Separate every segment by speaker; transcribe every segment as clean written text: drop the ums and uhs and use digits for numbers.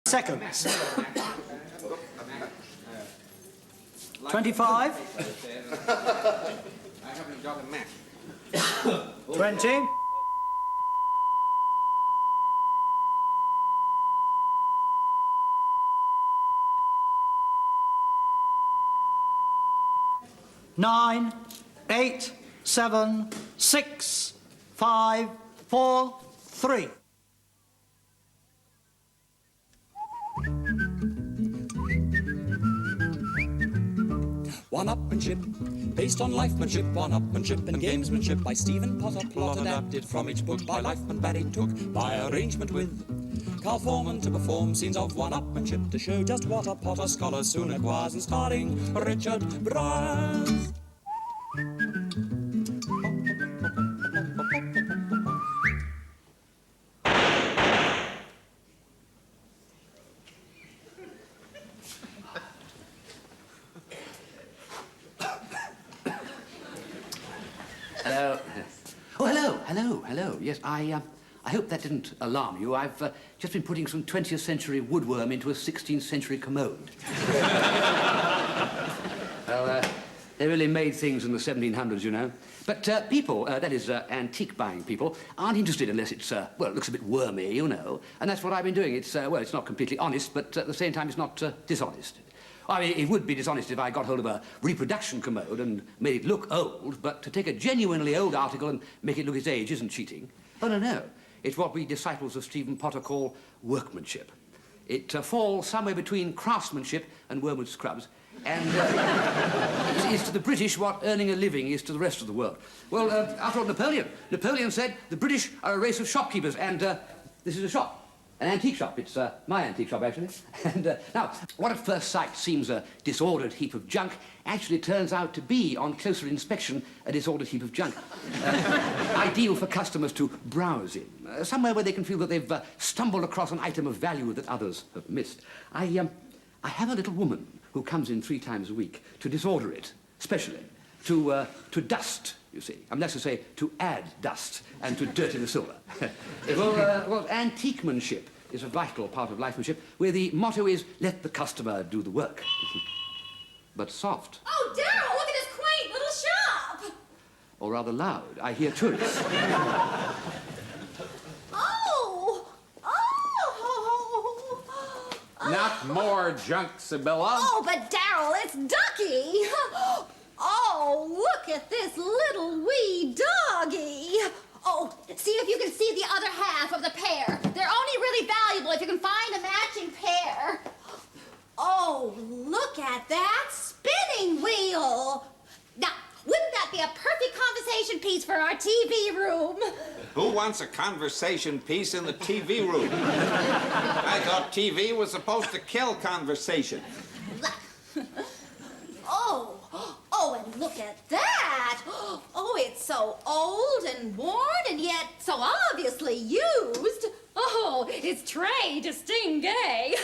Speaker 1: seconds. 25.
Speaker 2: I haven't got a match.
Speaker 1: 20. 9, 8, 7, 6, 5, 4, 3.
Speaker 3: One-Upmanship, based on lifemanship, one-upmanship and gamesmanship by Stephen Potter, plot adapted from each book by Lifeman Barry Took, by arrangement with Carl Foreman to perform scenes of one-upmanship to show just what a Potter scholar soon acquires, and starring Richard Briers.
Speaker 4: Hello. Oh, hello. Yes, I hope that didn't alarm you. I've just been putting some 20th century woodworm into a 16th century commode. Well, they really made things in the 1700s, you know. But people, that is, antique buying people, aren't interested unless it's, well, it looks a bit wormy, you know. And that's what I've been doing. It's, well, it's not completely honest, but at the same time, it's not dishonest. I mean, it would be dishonest if I got hold of a reproduction commode and made it look old, but to take a genuinely old article and make it look its age isn't cheating. Oh, no. It's what we disciples of Stephen Potter call workmanship. It falls somewhere between craftsmanship and wormwood scrubs, and it's to the British what earning a living is to the rest of the world. Well, after all, Napoleon said the British are a race of shopkeepers, and this is a shop. An antique shop. It's my antique shop, actually. And now, what at first sight seems a disordered heap of junk actually turns out to be, on closer inspection, a disordered heap of junk. Ideal for customers to browse in, somewhere where they can feel that they've stumbled across an item of value that others have missed. I have a little woman who comes in 3 times a week to disorder it, specially, to dust, you see. I mean, that's to say, to add dust and to dirty the silver. Well, antiquemanship is a vital part of lifemanship, where the motto is, let the customer do the work. But soft.
Speaker 5: Oh, Darryl, look at this quaint little shop!
Speaker 4: Or rather loud. I hear tourists.
Speaker 2: Not more junk, Sibylla.
Speaker 5: Oh, but Darryl, it's Ducky! Oh, look at this little wee doggy! Oh, see if you can see the other half of the pair. They're only really valuable if you can find a matching pair. Oh, look at that spinning wheel! Now, wouldn't that be a perfect conversation piece for our TV room?
Speaker 2: Who wants a conversation piece in the TV room? I thought TV was supposed to kill conversation.
Speaker 5: Oh, and look at that! Oh, it's so old and worn and yet so obviously used. Oh, it's très distingué.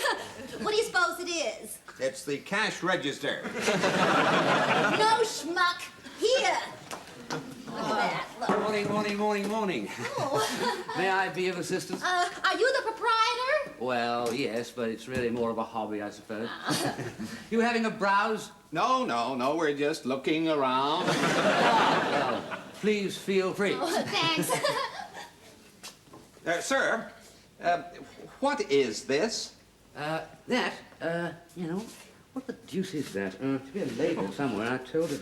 Speaker 5: What do you suppose it is?
Speaker 2: It's the cash register.
Speaker 5: No, schmuck. Here. Look at that. Look.
Speaker 4: Morning.
Speaker 5: Oh.
Speaker 4: May I be of assistance?
Speaker 5: Are you the proprietor?
Speaker 4: Well, yes, but it's really more of a hobby, I suppose. You having a browse?
Speaker 2: No, we're just looking around.
Speaker 4: Well, please feel free.
Speaker 5: Oh, thanks.
Speaker 2: Sir, what is this?
Speaker 4: That, you know, what the deuce is that? There should be a label somewhere. I told it.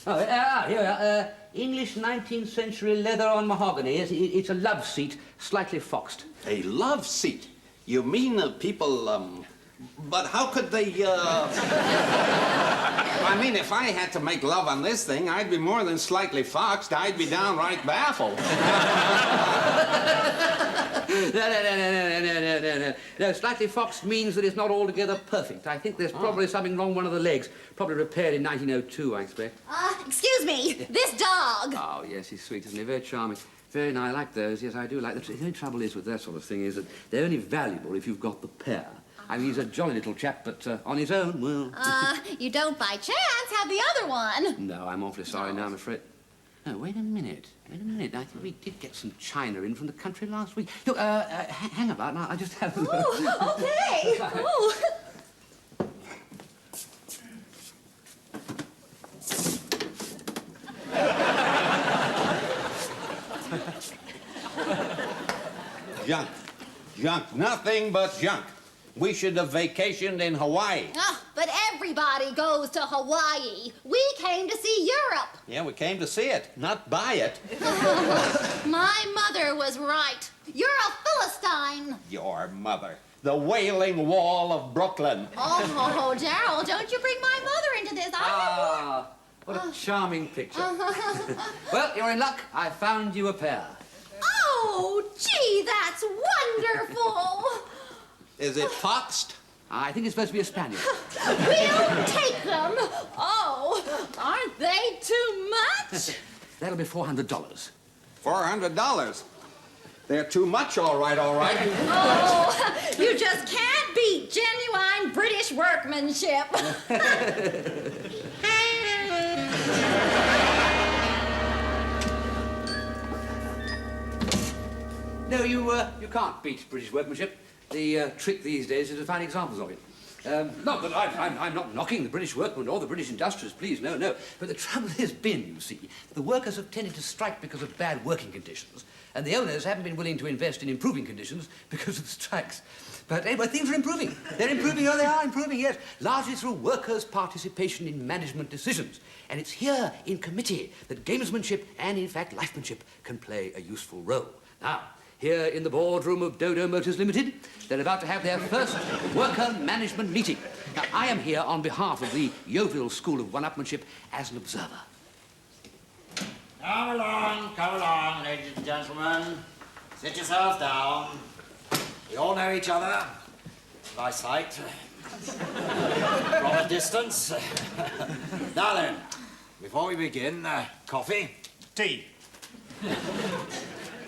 Speaker 4: Oh, here we are. English 19th century leather on mahogany. It's a love seat, slightly foxed.
Speaker 2: A love seat? You mean people, but how could they, I mean, if I had to make love on this thing, I'd be more than slightly foxed. I'd be downright baffled.
Speaker 4: No, slightly foxed means that it's not altogether perfect. I think there's probably something wrong with one of the legs. Probably repaired in 1902, I expect.
Speaker 5: Excuse me, this dog.
Speaker 4: Oh, yes, he's sweet, isn't he? Very charming. Very nice. I like those. Yes, I do like them. The only trouble is with that sort of thing is that they're only valuable if you've got the pair. I mean, he's a jolly little chap, but on his own, well...
Speaker 5: You don't by chance have the other one.
Speaker 4: No, I'm awfully sorry now, I'm afraid. No, wait a minute. I think we did get some china in from the country last week. Look, hang about now. I just have...
Speaker 5: Oh, okay.
Speaker 2: Junk, nothing but junk. We should have vacationed in Hawaii.
Speaker 5: Oh, but everybody goes to Hawaii. We came to see Europe.
Speaker 2: Yeah, we came to see it, not buy it.
Speaker 5: My mother was right. You're a Philistine.
Speaker 2: Your mother. The Wailing Wall of Brooklyn.
Speaker 5: Oh, Gerald, don't you bring my mother into this.
Speaker 4: Ah, what a charming picture. Well, you're in luck. I found you a pair.
Speaker 5: Oh, gee, that's wonderful.
Speaker 2: Is it foxed?
Speaker 4: I think it's supposed to be a spaniel.
Speaker 5: We'll take them. Oh, aren't they too much?
Speaker 4: That'll be $400.
Speaker 2: $400. They're too much, all right, all right.
Speaker 5: Oh, you just can't beat genuine British workmanship.
Speaker 4: No, you can't beat British workmanship. The trick these days is to find examples of it. Not that I'm not knocking the British workmen or the British industrialists, please, no. But the trouble has been, you see, the workers have tended to strike because of bad working conditions, and the owners haven't been willing to invest in improving conditions because of the strikes. But anyway, things are improving. They're improving, oh, they are improving, yes, largely through workers' participation in management decisions. And it's here in committee that gamesmanship and, in fact, lifemanship can play a useful role. Now, here in the boardroom of Dodo Motors Limited, they're about to have their first worker management meeting. Now, I am here on behalf of the Yeovil School of One-Upmanship as an observer.
Speaker 6: Come along, ladies and gentlemen. Sit yourselves down. We all know each other by sight, from a distance. Now then, before we begin, coffee?
Speaker 7: Tea.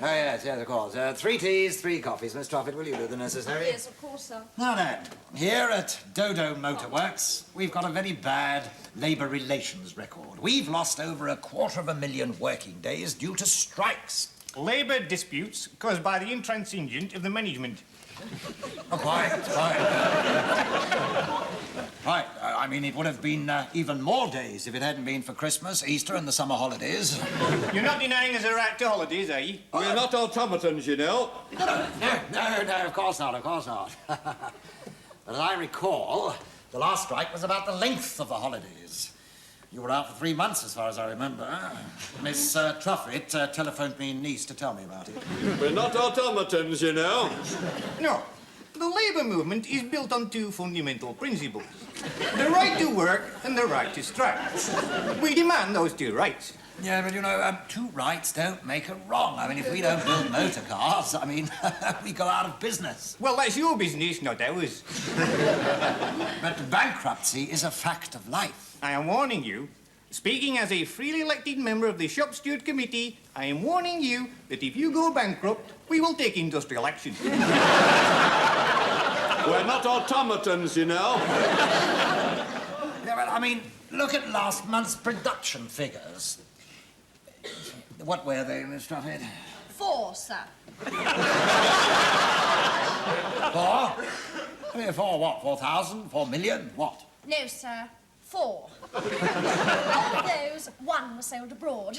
Speaker 6: Oh, yes, of course. 3 teas, 3 coffees. Miss Truffett, will you do the necessary?
Speaker 8: Yes, of course, sir.
Speaker 6: Now then, here at Dodo Motor Works, we've got a very bad labour relations record. We've lost over 250,000 working days due to strikes.
Speaker 7: Labour disputes caused by the intransigence of the management.
Speaker 6: Oh, quite. Right, I mean, it would have been even more days if it hadn't been for Christmas, Easter and the summer holidays.
Speaker 7: You're not denying us a right to holidays, are you?
Speaker 2: We're not automatons, you know.
Speaker 6: No, of course not. But as I recall, the last strike was about the length of the holidays. You were out for 3 months, as far as I remember. Miss Truffett telephoned me niece to tell me about it.
Speaker 2: We're not automatons, you know.
Speaker 7: No. The labour movement is built on 2 fundamental principles. The right to work and the right to strike. We demand those 2 rights.
Speaker 6: Yeah, but you know, 2 rights don't make a wrong. I mean, if we don't build motor cars, I mean, we go out of business.
Speaker 7: Well, that's your business, not ours.
Speaker 6: But bankruptcy is a fact of life.
Speaker 7: I am warning you, speaking as a freely elected member of the Shop Steward Committee, I am warning you that if you go bankrupt, we will take industrial action.
Speaker 2: We're not automatons, you know.
Speaker 6: Yeah, well, I mean, look at last month's production figures. What were they, Miss Truffett?
Speaker 8: 4, sir.
Speaker 6: 4? I mean, 4 what? 4,000? 4 million? What?
Speaker 8: No, sir. 4. Of those, 1 was sold abroad.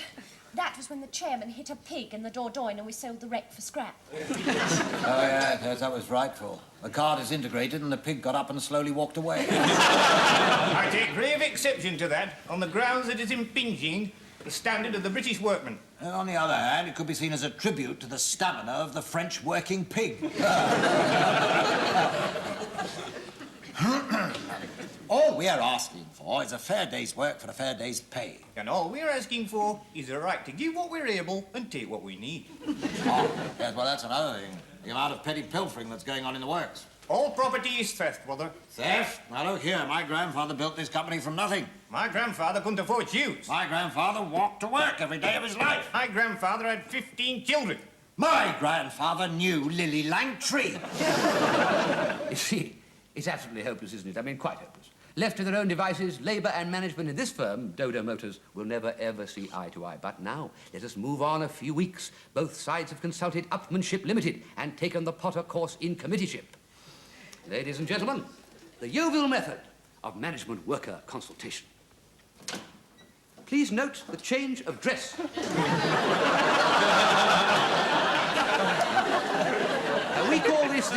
Speaker 8: That was when the chairman hit a pig in the Dordogne and we sold the wreck for scrap.
Speaker 6: Oh, yes, that was frightful. The car disintegrated and the pig got up and slowly walked away.
Speaker 7: I take grave exception to that, on the grounds that it's impinging the standard of the British workman.
Speaker 6: And on the other hand, it could be seen as a tribute to the stamina of the French working pig. All we are asking for is a fair day's work for a fair day's pay.
Speaker 7: And all we're asking for is the right to give what we're able and take what we need.
Speaker 6: Oh, yes, well, that's another thing. The amount of petty pilfering that's going on in the works.
Speaker 7: All property is theft, brother.
Speaker 6: Theft? Now, look here, my grandfather built this company from nothing.
Speaker 7: My grandfather couldn't afford shoes.
Speaker 6: My grandfather walked to work every day of his life.
Speaker 7: My grandfather had 15 children.
Speaker 6: My grandfather knew Lily Langtree.
Speaker 4: You see, it's absolutely hopeless, isn't it? I mean, quite hopeless. Left to their own devices, labour and management in this firm, Dodo Motors, will never, ever see eye to eye. But now, let us move on a few weeks. Both sides have consulted Upmanship Limited and taken the Potter course in committeeship. Ladies and gentlemen, the Yeovil method of management worker consultation. Please note the change of dress. We call this this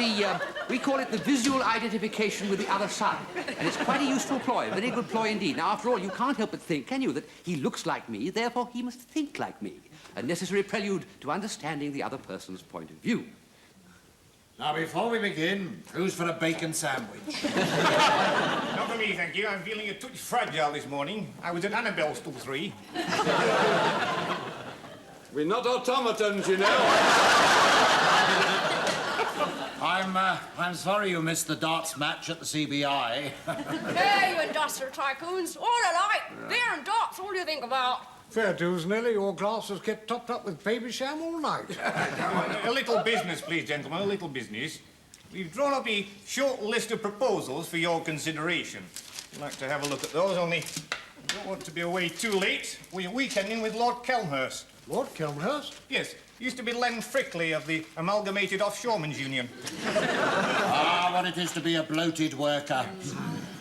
Speaker 4: we call it the visual identification with the other side. And it's quite a useful ploy, a very good ploy indeed. Now, after all, you can't help but think, can you, that he looks like me, therefore he must think like me. A necessary prelude to understanding the other person's point of view.
Speaker 6: Now, before we begin, who's for a bacon sandwich?
Speaker 7: Not for me, thank you. I'm feeling a touch fragile this morning. I was at Annabelle's till 3.
Speaker 2: We're not automatons, you know.
Speaker 6: I'm sorry you missed the darts match at the CBI.
Speaker 8: Hey, you industrial tycoons, all alike. Beer and darts, all you think about.
Speaker 9: Fair dues, Nelly. Your glasses kept topped up with baby sham all night.
Speaker 7: A little business, please, gentlemen, a little business. We've drawn up a short list of proposals for your consideration. I'd like to have a look at those, only I don't want to be away too late. We're weekending with Lord Kelmhurst.
Speaker 9: Lord Kelmhurst?
Speaker 7: Yes, used to be Len Frickley of the Amalgamated Offshoremen's Union.
Speaker 6: What it is to be a bloated worker.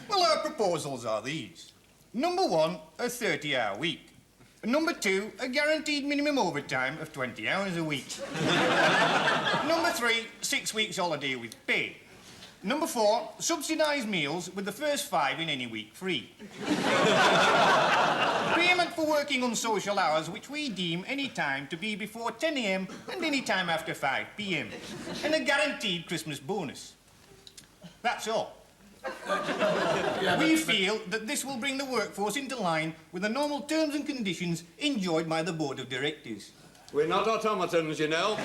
Speaker 7: Well, our proposals are these. Number 1, a 30-hour week. Number 2, a guaranteed minimum overtime of 20 hours a week. Number 3, 6 weeks holiday with pay. Number 4, subsidised meals with the first 5 in any week free. Payment for working unsocial hours, which we deem any time to be before 10 a.m. and any time after 5 p.m. And a guaranteed Christmas bonus. That's all. We feel that this will bring the workforce into line with the normal terms and conditions enjoyed by the Board of Directors.
Speaker 2: We're not automatons, you know.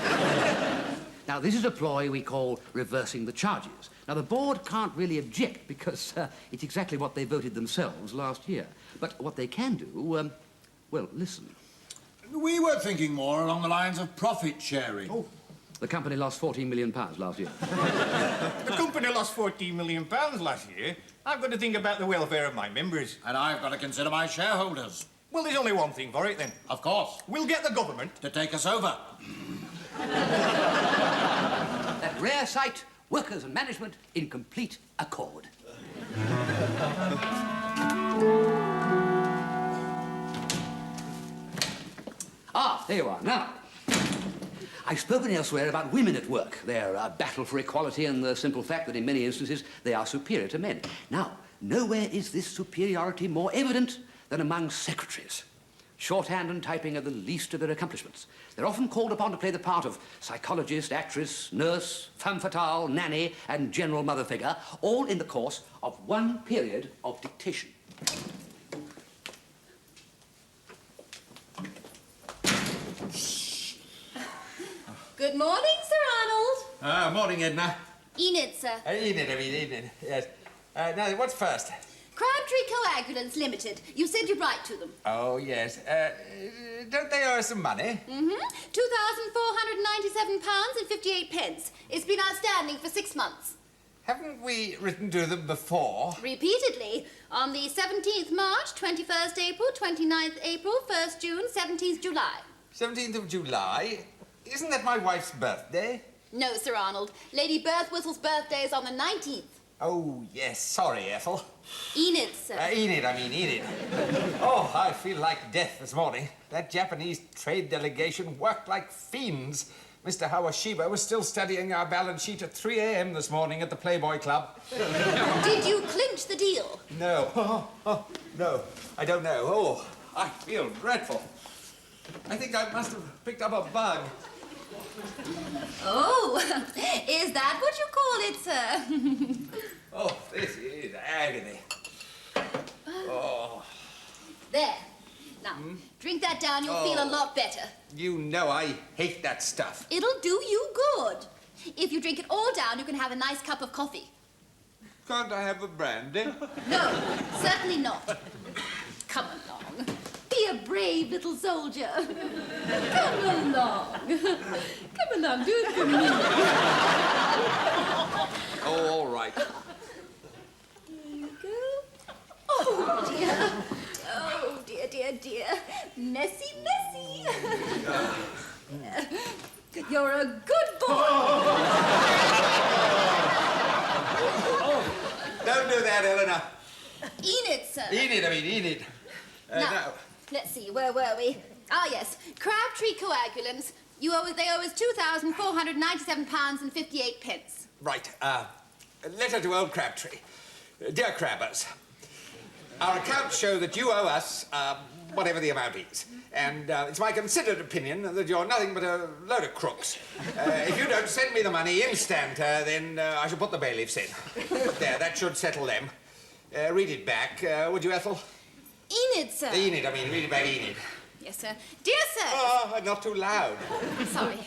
Speaker 4: Now, this is a ploy we call reversing the charges. Now, the board can't really object because it's exactly what they voted themselves last year. But what they can do, well, listen.
Speaker 6: We were thinking more along the lines of profit sharing.
Speaker 4: Oh. The company lost £14 million last year.
Speaker 7: The company lost £14 million last year. I've got to think about the welfare of my members.
Speaker 6: And I've got to consider my shareholders.
Speaker 7: Well, there's only one thing for it, then.
Speaker 6: Of course.
Speaker 7: We'll get the government
Speaker 6: To take us over.
Speaker 4: That rare sight, workers and management in complete accord. There you are. Now, I've spoken elsewhere about women at work, their battle for equality and the simple fact that in many instances they are superior to men. Now, nowhere is this superiority more evident than among secretaries. Shorthand and typing are the least of their accomplishments. They're often called upon to play the part of psychologist, actress, nurse, femme fatale, nanny, and general mother figure, all in the course of one period of dictation.
Speaker 5: Good morning, Sir Arnold.
Speaker 2: Morning, Edna.
Speaker 5: Enid, sir.
Speaker 2: Enid, yes. Now, what's first?
Speaker 5: Crabtree Coagulants Limited. You said you'd write to them.
Speaker 2: Oh, yes. Don't they owe us some money?
Speaker 5: £2,497.58. It's been outstanding for 6 months.
Speaker 2: Haven't we written to them before?
Speaker 5: Repeatedly. On the 17th March, 21st April, 29th April, 1st June, 17th July.
Speaker 2: 17th of July? Isn't that my wife's birthday?
Speaker 5: No, Sir Arnold. Lady Birthwhistle's birthday is on the 19th.
Speaker 2: Oh, yes. Sorry, Ethel.
Speaker 5: Enid, sir.
Speaker 2: Enid. Oh, I feel like death this morning. That Japanese trade delegation worked like fiends. Mr. Hawashiba was still studying our balance sheet at 3 a.m. this morning at the Playboy Club.
Speaker 5: Did you clinch the deal?
Speaker 2: No. No. I don't know. Oh, I feel dreadful. I think I must have picked up a bug.
Speaker 5: Oh, is that what you call it, sir?
Speaker 2: Oh, this is agony. Oh.
Speaker 5: There. Now, drink that down, you'll feel a lot better.
Speaker 2: You know I hate that stuff.
Speaker 5: It'll do you good. If you drink it all down, you can have a nice cup of coffee.
Speaker 2: Can't I have a brandy?
Speaker 5: No, certainly not. Come along. Be a brave little soldier. Come along. Come along, do it for me.
Speaker 2: Oh, all right.
Speaker 5: There you go. Oh, dear. Oh, dear. Messy. You're a good boy.
Speaker 2: Don't do that, Eleanor.
Speaker 5: Enid, sir.
Speaker 2: Enid.
Speaker 5: Now, let's see, where were we? Ah, yes. Crabtree Coagulants, They owe us £2,497.58.
Speaker 2: Right, letter to old Crabtree. Dear Crabbers, our accounts show that you owe us, whatever the amount is. And it's my considered opinion that you're nothing but a load of crooks. If you don't send me the money instanter, then I shall put the bailiffs in. There, that should settle them. Read it back, would you, Ethel?
Speaker 5: Enid, sir.
Speaker 2: Enid, I mean, read it back, Enid.
Speaker 5: Yes, sir. Dear sirs.
Speaker 2: Oh, not too loud.
Speaker 5: Sorry.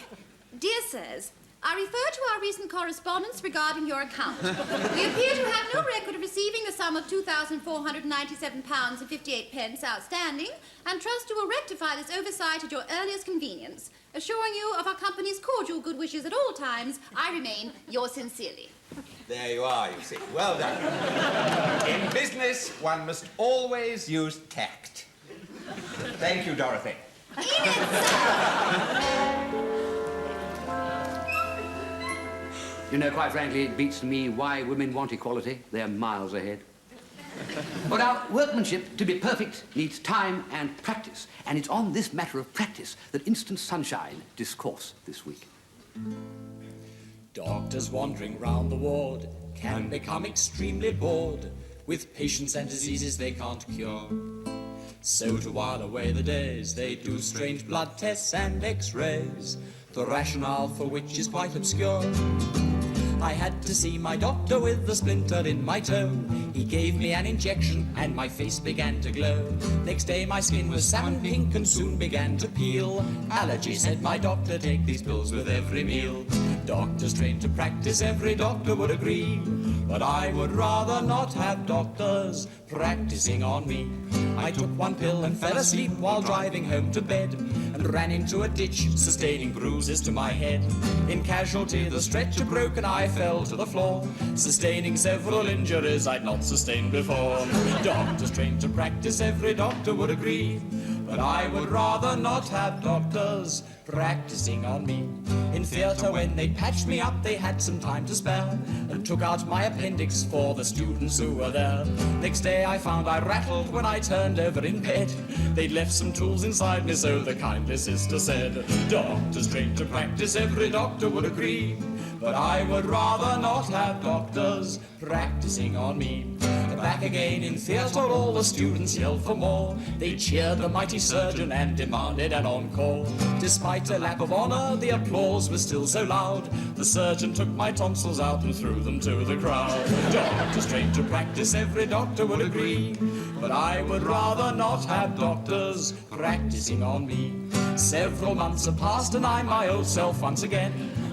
Speaker 5: Dear sirs, I refer to our recent correspondence regarding your account. We appear to have no record of receiving the sum of £2,497.58 outstanding, and trust you will rectify this oversight at your earliest convenience. Assuring you of our company's cordial good wishes at all times, I remain yours sincerely.
Speaker 2: There you are, you see. Well done. In business, one must always use tact. Thank you, Dorothy.
Speaker 5: Enid, sir!
Speaker 4: You know, quite frankly, it beats me why women want equality. They're miles ahead. Well, now, workmanship, to be perfect, needs time and practice. And it's on this matter of practice that Instant Sunshine discourse this week.
Speaker 3: Doctors wandering round the ward can become extremely bored with patients and diseases they can't cure. So to while away the days, they do strange blood tests and x-rays, the rationale for which is quite obscure. I had to see my doctor with a splinter in my toe. He gave me an injection and my face began to glow. Next day my skin was salmon pink and soon began to peel. Allergy, said my doctor, take these pills with every meal. Doctors trained to practice, every doctor would agree. But I would rather not have doctors practicing on me. I took one pill and fell asleep while driving home to bed, and ran into a ditch, sustaining bruises to my head. In casualty, the stretcher broke and I fell to the floor, sustaining several injuries I'd not sustained before. Doctors trained to practice, every doctor would agree. But I would rather not have doctors practicing on me. In theatre, when they patched me up, they had some time to spare, and took out my appendix for the students who were there. Next day I found I rattled when I turned over in bed. They'd left some tools inside me, so the kindly sister said. Doctors trained to practice, every doctor would agree. But I would rather not have doctors practicing on me. Back again in theatre, all the students yelled for more. They cheered the mighty surgeon and demanded an encore. Despite a lap of honour, the applause was still so loud. The surgeon took my tonsils out and threw them to the crowd. Doctors trained to practice, every doctor would agree. But I would rather not have doctors practicing on me. Several months have passed and I'm my old self once again.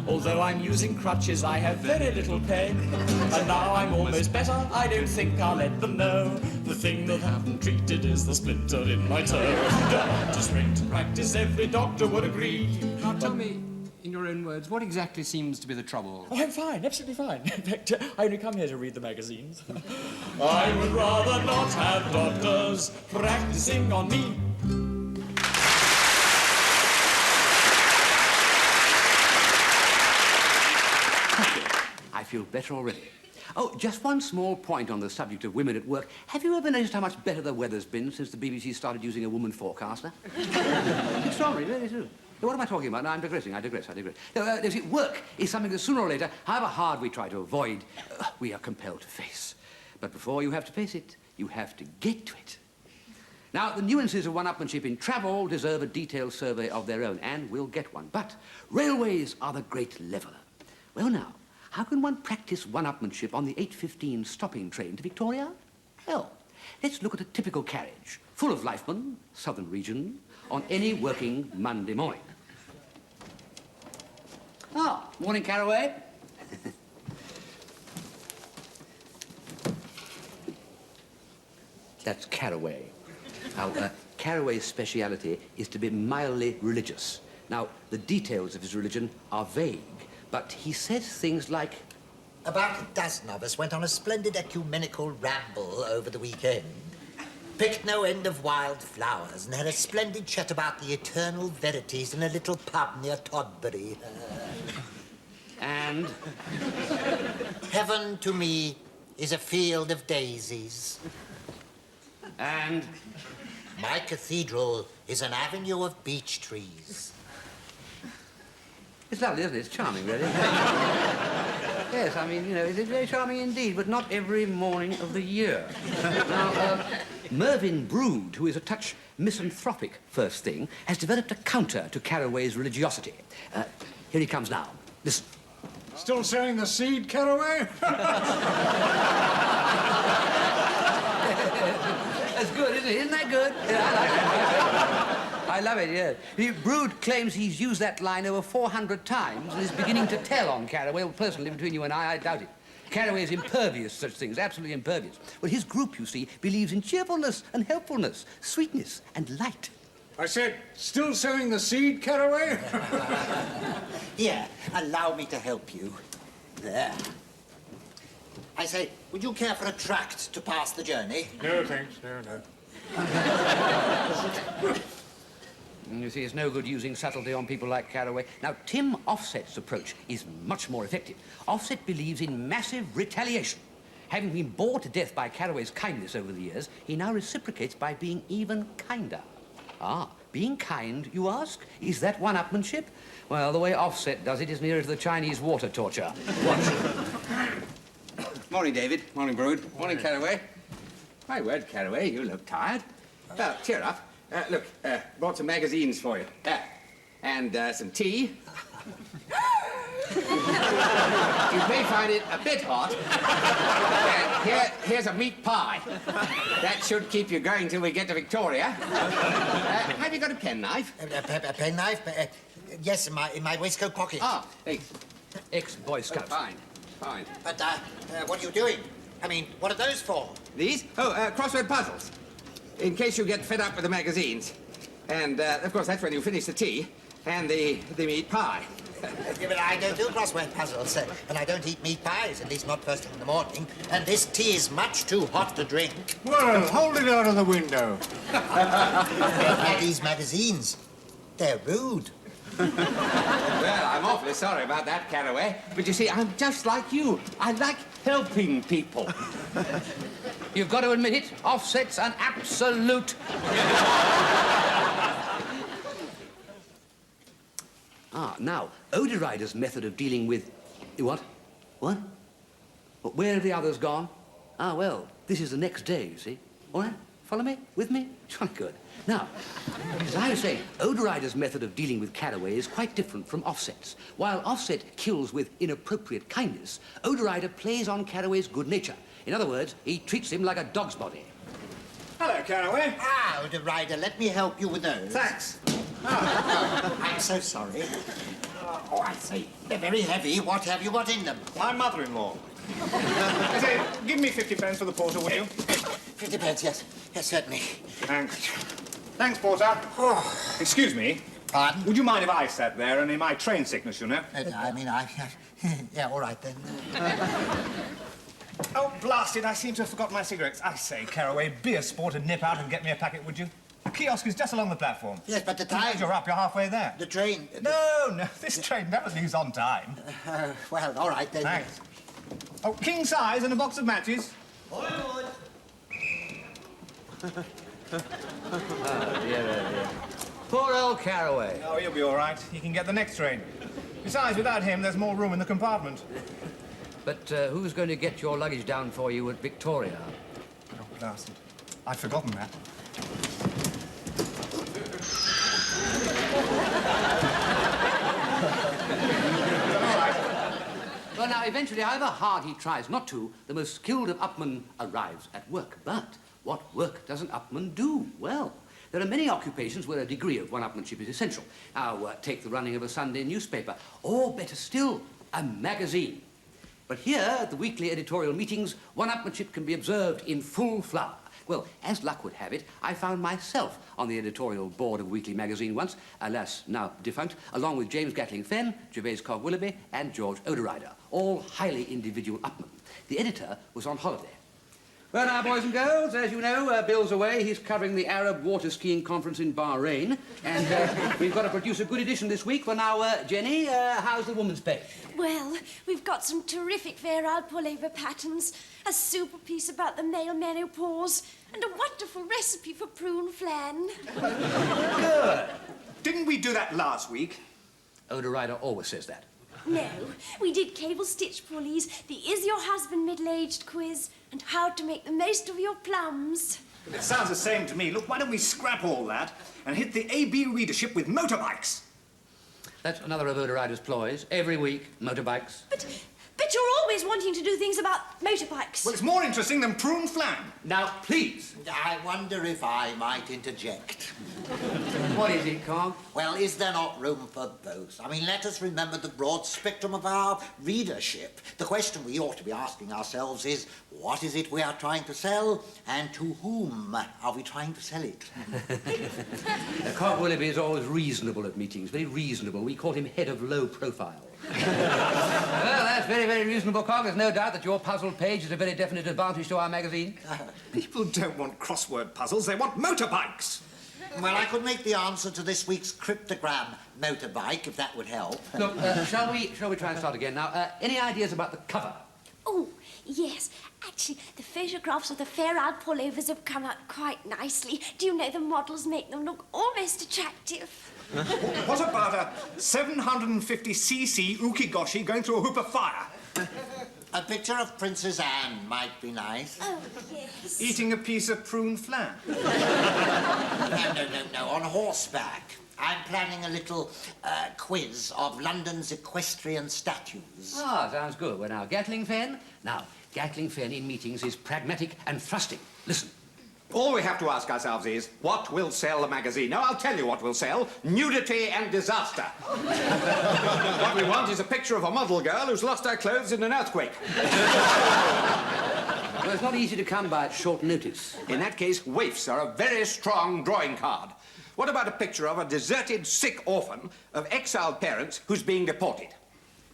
Speaker 3: Although I'm using crutches, I have very little pain. And now I'm almost better, I don't think I'll let them know. The thing they haven't treated is the splinter in my toe. Doctors trained to practice, every doctor would agree.
Speaker 10: Now tell me, in your own words, what exactly seems to be the trouble?
Speaker 3: Oh, I'm fine, absolutely fine. In fact, I only come here to read the magazines. I would rather not have doctors practicing on me.
Speaker 4: I feel better already. Oh, just one small point on the subject of women at work. Have you ever noticed how much better the weather's been since the BBC started using a woman forecaster? Extraordinary, really true. What am I talking about? No, I digress. No, you see, work is something that sooner or later, however hard we try to avoid, we are compelled to face. But before you have to face it, you have to get to it. Now, the nuances of one-upmanship in travel deserve a detailed survey of their own, and we'll get one. But railways are the great leveller. Well, now, how can one practice one-upmanship on the 8:15 stopping train to Victoria? Well, let's look at a typical carriage, full of lifemen, southern region, on any working Monday morning. Ah, morning, Caraway. That's Caraway. Now, Caraway's speciality is to be mildly religious. Now, the details of his religion are vague, but he says things like...
Speaker 11: About a dozen of us went on a splendid ecumenical ramble over the weekend. Picked no end of wild flowers and had a splendid chat about the eternal verities in a little pub near Todbury.
Speaker 4: And?
Speaker 11: Heaven to me is a field of daisies.
Speaker 4: And?
Speaker 11: My cathedral is an avenue of beech trees.
Speaker 4: It's lovely, isn't it? It's charming, really. Yes, I mean, you know, it is very charming indeed, but not every morning of the year. Now, Mervyn Brood, who is a touch misanthropic first thing, has developed a counter to Carraway's religiosity. Here he comes now. Listen.
Speaker 9: Still sowing the seed, Carraway?
Speaker 4: That's good, isn't it? Isn't that good? Yeah, I like it. I love it, yes. Brood claims he's used that line over 400 times and is beginning to tell on Carraway. Well, personally, between you and I doubt it. Carraway is impervious to such things, absolutely impervious. Well, his group, you see, believes in cheerfulness and helpfulness, sweetness and light.
Speaker 9: I said, still sowing the seed, Carraway?
Speaker 11: Here, allow me to help you. There. I say, would you care for a tract to pass the journey?
Speaker 9: No, thanks. No.
Speaker 4: You see, it's no good using subtlety on people like Carraway. Now, Tim Offset's approach is much more effective. Offset believes in massive retaliation. Having been bored to death by Carraway's kindness over the years, he now reciprocates by being even kinder. Ah, being kind, you ask? Is that one-upmanship? Well, the way Offset does it is nearer to the Chinese water torture.
Speaker 10: Morning, David. Morning, Brood. Morning, Carraway. My word, Carraway, you look tired. Well, cheer up. Look, brought some magazines for you. And some tea. You may find it a bit hot. And here's a meat pie. That should keep you going till we get to Victoria. Have you got a penknife?
Speaker 11: A penknife? Yes, in my waistcoat pocket.
Speaker 10: Ah, thanks.
Speaker 4: Ex-Boy Scout.
Speaker 10: Fine.
Speaker 11: But, what are you doing? I mean, what are those for?
Speaker 10: These? Oh, crossword puzzles. In case you get fed up with the magazines. And, of course, that's when you finish the tea and the meat pie.
Speaker 11: Yeah, but I don't do crossword puzzles, and I don't eat meat pies, at least not first thing in the morning. And this tea is much too hot to drink.
Speaker 9: Well, hold it out of the window.
Speaker 11: These magazines, they're rude.
Speaker 10: Well, I'm awfully sorry about that, Carraway. But you see, I'm just like you. I like helping people.
Speaker 4: You've got to admit it, Offset's an absolute... Now, Oderider's method of dealing with... What? Where have the others gone? Well, this is the next day, you see. All right? Follow me? With me? Jolly good. Now, as I was saying, Oderider's method of dealing with Carraway is quite different from Offset's. While Offset kills with inappropriate kindness, Oderider plays on Carraway's good nature. In other words, he treats him like a dog's body.
Speaker 7: Hello, Carraway.
Speaker 11: Oderider, let me help you with those.
Speaker 7: Thanks.
Speaker 11: I'm so sorry. Oh, I say, they're very heavy. What have you got in them?
Speaker 7: My mother-in-law. I say, give me 50 pence for the porter, will you?
Speaker 11: 50 pence, yes. Yes, certainly.
Speaker 7: Thanks. Thanks, porter.
Speaker 11: Oh.
Speaker 7: Excuse me.
Speaker 11: Pardon?
Speaker 7: Would you mind if I sat there and in my train sickness, you know?
Speaker 11: Yeah, all right, then.
Speaker 7: Oh, blast it, I seem to have forgotten my cigarettes. I say, Carraway, be a sport and nip out and get me a packet, would you? The kiosk is just along the platform.
Speaker 11: Yes, but the time...
Speaker 7: As you're up, you're halfway there.
Speaker 11: The train...
Speaker 7: No, this train never leaves on time.
Speaker 11: Well, all right, then.
Speaker 7: Thanks. Oh, king size and a box of matches.
Speaker 11: Hollywood.
Speaker 4: Dear. Poor old Carraway.
Speaker 7: Oh, he'll be all right. He can get the next train. Besides, without him, there's more room in the compartment.
Speaker 4: But who's going to get your luggage down for you at Victoria?
Speaker 7: Oh, blast it. I'd forgotten that.
Speaker 4: Well, now, eventually, however hard he tries not to, the most skilled of upmen arrives at work. But what work does an upman do? Well, there are many occupations where a degree of one-upmanship is essential. Now, take the running of a Sunday newspaper, or better still, a magazine. But here, at the weekly editorial meetings, one-upmanship can be observed in full flower. Well, as luck would have it, I found myself on the editorial board of a weekly magazine once, alas, now defunct, along with James Gatling-Fenn, Gervase Cogg-Willoughby, and George Oderider, all highly individual upmen. The editor was on holiday. Well, now, boys and girls, as you know, Bill's away. He's covering the Arab Water Skiing Conference in Bahrain. And we've got to produce a good edition this week. Well, now, Jenny, how's the woman's page?
Speaker 8: Well, we've got some terrific virile pullover patterns, a super piece about the male menopause, and a wonderful recipe for prune flan.
Speaker 7: Good. Didn't we do that last week?
Speaker 4: Oda Ryder always says that.
Speaker 12: No, we did cable stitch pulleys, the Is Your Husband Middle-Aged quiz, and how to make the most of your plums.
Speaker 7: It sounds the same to me. Look, why don't we scrap all that and hit the AB readership with motorbikes?
Speaker 4: That's another of Oda Ryder's ploys. Every week, motorbikes.
Speaker 12: But you're always wanting to do things about motorbikes.
Speaker 7: Well, it's more interesting than prune flan.
Speaker 4: Now, please.
Speaker 11: I wonder if I might interject.
Speaker 4: What is it, Cog?
Speaker 11: Well, is there not room for both? I mean, let us remember the broad spectrum of our readership. The question we ought to be asking ourselves is, what is it we are trying to sell, and to whom are we trying to sell it?
Speaker 4: Cogg-Willoughby is always reasonable at meetings, very reasonable. We call him head of low profile. Well, that's very, very reasonable, Cog. There's no doubt that your puzzle page is a very definite advantage to our magazine.
Speaker 7: People don't want crossword puzzles, they want motorbikes.
Speaker 11: Well, I could make the answer to this week's cryptogram motorbike, if that would help.
Speaker 4: Look, shall we try and start again? Now, any ideas about the cover?
Speaker 12: Oh, yes. Actually, the photographs of the fair-out pullovers have come out quite nicely. Do you know the models make them look almost attractive?
Speaker 7: What about a 750cc ukigoshi going through a hoop of fire?
Speaker 11: A picture of Princess Anne might be nice.
Speaker 12: Oh, yes.
Speaker 7: Eating a piece of prune flan.
Speaker 11: No, on horseback. I'm planning a little quiz of London's equestrian statues.
Speaker 4: Ah, sounds good. Well, now, Gatling-Fenn. Now, Gatling-Fenn in meetings is pragmatic and thrusting. Listen.
Speaker 10: All we have to ask ourselves is, what will sell the magazine? Now, I'll tell you what will sell. Nudity and disaster. What we want is a picture of a model girl who's lost her clothes in an earthquake.
Speaker 4: Well, it's not easy to come by at short notice.
Speaker 10: In that case, waifs are a very strong drawing card. What about a picture of a deserted, sick orphan of exiled parents who's being deported?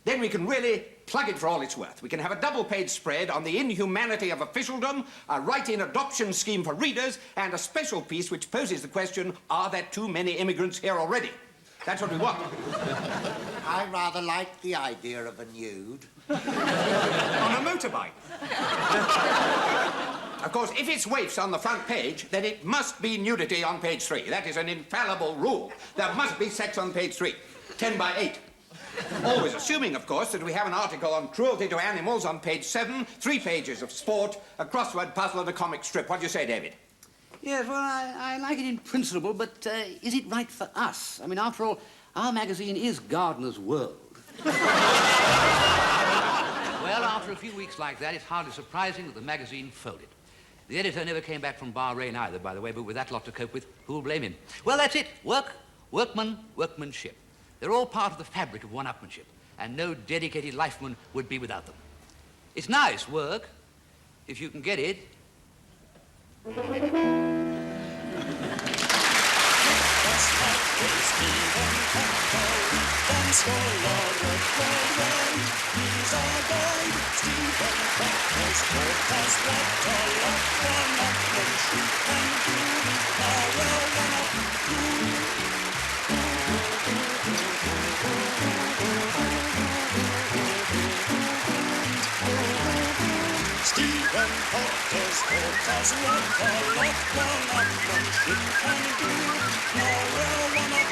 Speaker 10: Then we can really plug it for all it's worth. We can have a double-page spread on the inhumanity of officialdom, a write-in adoption scheme for readers, and a special piece which poses the question, are there too many immigrants here already? That's what we want.
Speaker 11: I rather like the idea of a nude.
Speaker 7: On a motorbike.
Speaker 10: Of course, if it's waifs on the front page, then it must be nudity on page 3. That is an infallible rule. There must be sex on page 3. 10 by 8. Always assuming, of course, that we have an article on cruelty to animals on page 7, 3 pages of sport, a crossword puzzle and a comic strip. What do you say, David?
Speaker 4: Yes, well, I like it in principle, but is it right for us? I mean, after all, our magazine is Gardener's World. Well, after a few weeks like that, it's hardly surprising that the magazine folded. The editor never came back from Bahrain either, by the way, but with that lot to cope with, who'll blame him? Well, that's it. Workmanship. They're all part of the fabric of one-upmanship, and no dedicated lifeman would be without them. It's nice work, if you can get it.
Speaker 3: Stephen Potter's taught us what a lot one-upmanship can do. Now we're one-up,